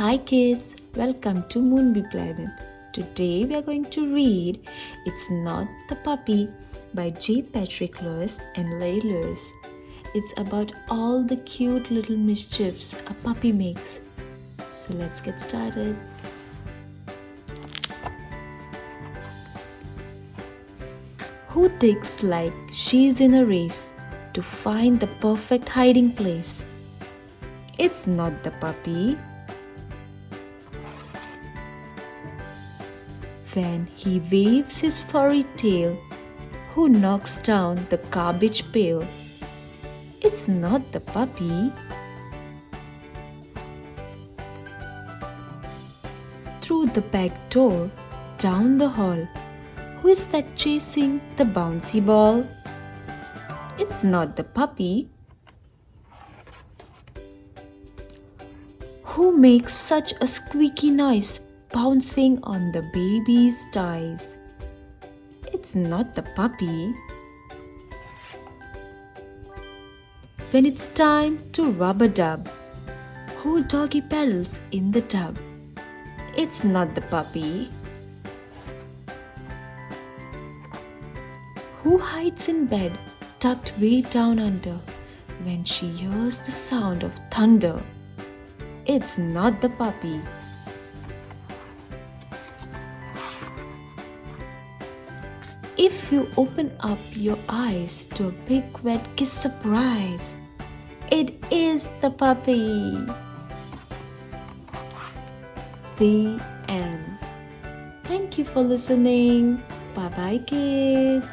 Hi kids, welcome to Moonbee Planet. Today we are going to read It's Not the Puppy by J. Patrick Lewis and Leigh Lewis. It's about all the cute little mischiefs a puppy makes. So let's get started. Who digs like she's in a race to find the perfect hiding place? It's not the puppy. When he waves his furry tail, who knocks down the garbage pail? It's not the puppy. Through the back door, down the hall, who is that chasing the bouncy ball? It's not the puppy. Who makes such a squeaky noise bouncing on the baby's toys? It's not the puppy. When it's time to rub a dub, who doggy paddles in the tub? It's not the puppy. Who hides in bed tucked way down under when she hears the sound of thunder? It's not the puppy. If you open up your eyes to a big wet kiss surprise, it is the puppy. The end. Thank you for listening. Bye bye, kids.